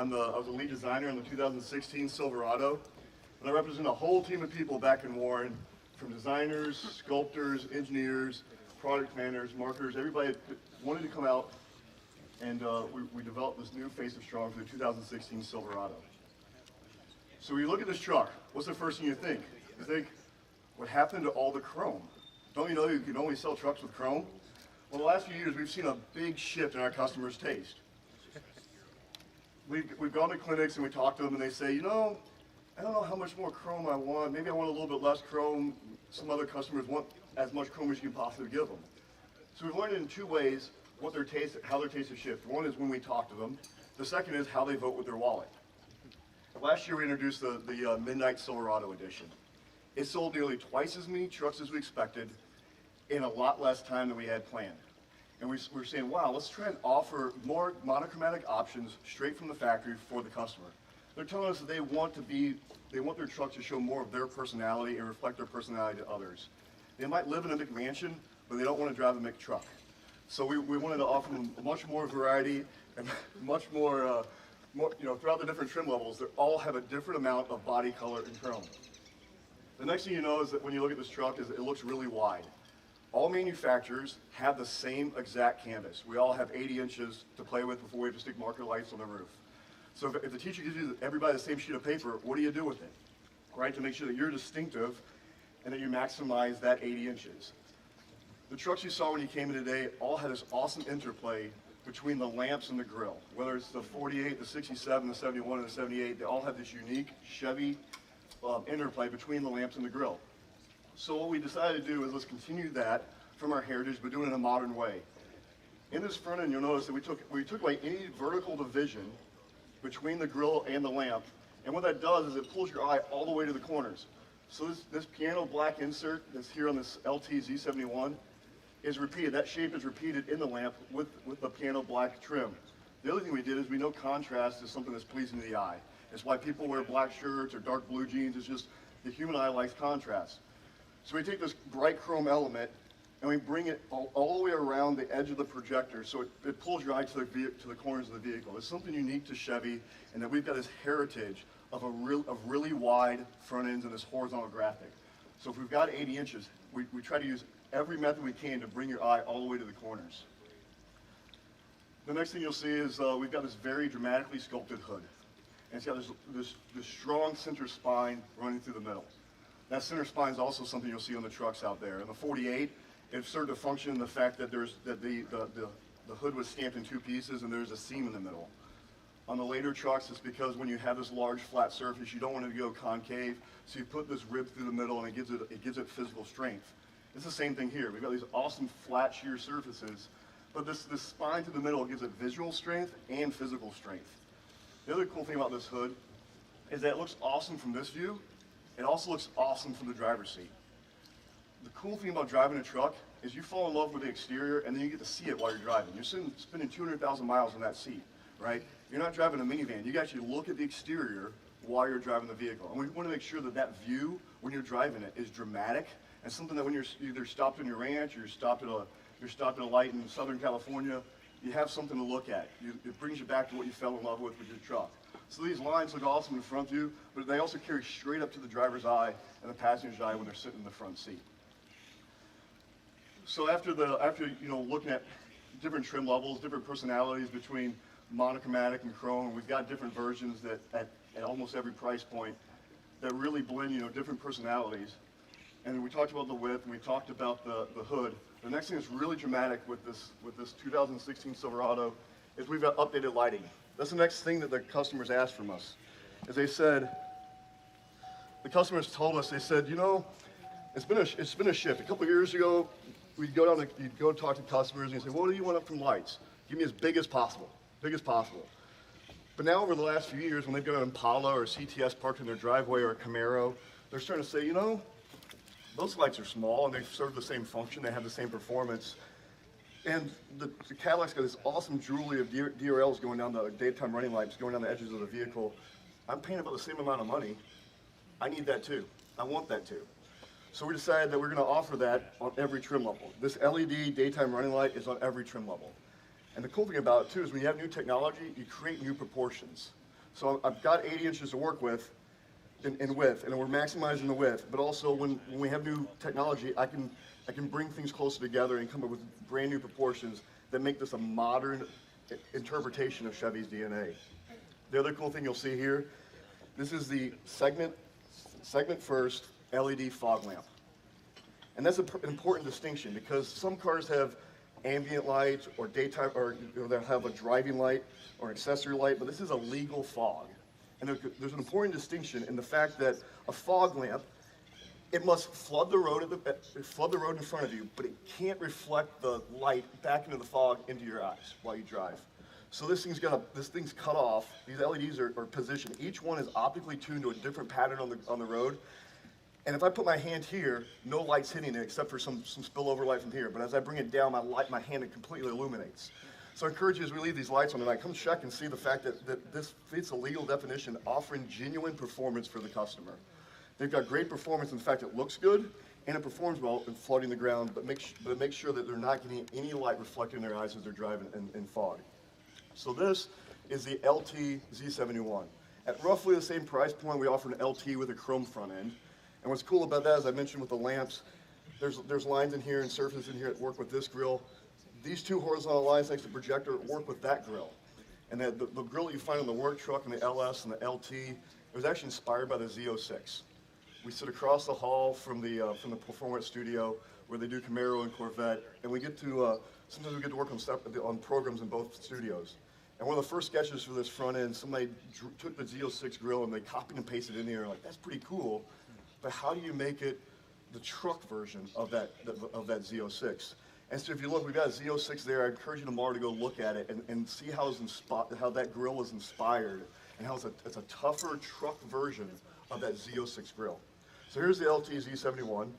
I was the lead designer on the 2016 Silverado, and I represent a whole team of people back in Warren, from designers, sculptors, engineers, product planners, marketers, everybody wanted to come out, and we developed this new face of Strong for the 2016 Silverado. So when you look at this truck, what's the first thing you think? You think, what happened to all the chrome? Don't you know you can only sell trucks with chrome? Well, the last few years, we've seen a big shift in our customers' taste. We've gone to clinics and we talk to them and they say, you know, I don't know how much more chrome I want. Maybe I want a little bit less chrome. Some other customers want as much chrome as you can possibly give them. So we've learned in two ways what their taste, how their taste has shifted. One is when we talk to them. The second is how they vote with their wallet. Last year we introduced the Midnight Silverado Edition. It sold nearly twice as many trucks as we expected in a lot less time than we had planned. And we're saying, wow, let's try and offer more monochromatic options straight from the factory for the customer. They're telling us that they want their truck to show more of their personality and reflect their personality to others. They might live in a McMansion, but they don't want to drive a McTruck. So we wanted to offer them much more variety and much more, throughout the different trim levels. They all have a different amount of body color and chrome. The next thing you know is that when you look at this truck, is it looks really wide. All manufacturers have the same exact canvas. We all have 80 inches to play with before we have to stick marker lights on the roof. So if the teacher gives you everybody the same sheet of paper, what do you do with it? Right, to make sure that you're distinctive and that you maximize that 80 inches. The trucks you saw when you came in today all had this awesome interplay between the lamps and the grille. Whether it's the 48, the 67, the 71, and the 78, they all have this unique Chevy interplay between the lamps and the grille. So what we decided to do is let's continue that from our heritage, but do it in a modern way. In this front end, you'll notice that we took away any vertical division between the grille and the lamp, and what that does is it pulls your eye all the way to the corners. So this piano black insert that's here on this LT Z71 is repeated. That shape is repeated in the lamp with the piano black trim. The other thing we did is we know contrast is something that's pleasing to the eye. It's why people wear black shirts or dark blue jeans. It's just the human eye likes contrast. So we take this bright chrome element and we bring it all the way around the edge of the projector so it pulls your eye to the corners of the vehicle. It's something unique to Chevy, and that we've got this heritage of really wide front ends and this horizontal graphic. So if we've got 80 inches, we try to use every method we can to bring your eye all the way to the corners. The next thing you'll see is we've got this very dramatically sculpted hood. And it's got this strong center spine running through the middle. That center spine is also something you'll see on the trucks out there. In the 48, it served to function in the fact that the hood was stamped in two pieces and there's a seam in the middle. On the later trucks, it's because when you have this large flat surface, you don't want it to go concave, so you put this rib through the middle and it gives it physical strength. It's the same thing here. We've got these awesome flat sheer surfaces, but this spine through the middle gives it visual strength and physical strength. The other cool thing about this hood is that it looks awesome from this view. It also looks awesome from the driver's seat. The cool thing about driving a truck is you fall in love with the exterior and then you get to see it while you're driving. You're spending 200,000 miles in that seat, right? You're not driving a minivan. You can actually look at the exterior while you're driving the vehicle. And we want to make sure that that view when you're driving it is dramatic and something that when you're either stopped on your ranch or you're stopped at a light in Southern California, you have something to look at. It brings you back to what you fell in love with your truck. So these lines look awesome in front view, but they also carry straight up to the driver's eye and the passenger's eye when they're sitting in the front seat. So after looking at different trim levels, different personalities between monochromatic and chrome, we've got different versions that at almost every price point that really blend different personalities. And we talked about the width, and we talked about the hood. The next thing that's really dramatic with this 2016 Silverado is we've got updated lighting. That's the next thing that the customers asked from us. Is the customers told us, they said, it's been a shift. A couple of years ago, you'd go talk to customers and you'd say, what do you want up from lights? Give me as big as possible. But now over the last few years, when they've got an Impala or a CTS parked in their driveway or a Camaro, they're starting to say, those lights are small and they serve the same function, they have the same performance. And the Cadillac's got this awesome jewelry of DRLs going down the daytime running lights, going down the edges of the vehicle. I'm paying about the same amount of money. I need that too. I want that too. So we decided that we're going to offer that on every trim level. This LED daytime running light is on every trim level. And the cool thing about it too is when you have new technology, you create new proportions. So I've got 80 inches to work with in width, and we're maximizing the width, but also when we have new technology, I can bring things closer together and come up with brand new proportions that make this a modern interpretation of Chevy's DNA. The other cool thing you'll see here, this is the segment first LED fog lamp. And that's an important distinction because some cars have ambient lights or daytime, or they'll have a driving light or accessory light, but this is a legal fog. And there's an important distinction in the fact that a fog lamp, it must flood the road in front of you, but it can't reflect the light back into the fog into your eyes while you drive. So this thing's cut off. These LEDs are positioned. Each one is optically tuned to a different pattern on the road. And if I put my hand here, no light's hitting it except for some spillover light from here. But as I bring it down, my hand it completely illuminates. So I encourage you as we leave these lights on tonight, come check and see the fact that this fits a legal definition, offering genuine performance for the customer. They've got great performance in the fact it looks good and it performs well in flooding the ground, but it makes sure that they're not getting any light reflected in their eyes as they're driving in fog. So this is the LT Z71. At roughly the same price point, we offer an LT with a chrome front end. And what's cool about that, as I mentioned with the lamps, there's lines in here and surfaces in here that work with this grill. These two horizontal lines next to the projector work with that grill. And the grill that you find on the work truck and the LS and the LT, it was actually inspired by the Z06. We sit across the hall from the Performance Studio where they do Camaro and Corvette, and we get to, sometimes we get to work on programs in both studios. And one of the first sketches for this front end, somebody took the Z06 grill and they copied and pasted it in here, like, that's pretty cool, but how do you make it the truck version of that Z06? And so if you look, we've got a Z06 there. I encourage you tomorrow to go look at it and see how that grill is inspired and how it's a tougher truck version of that Z06 grill. So here's the LT Z71.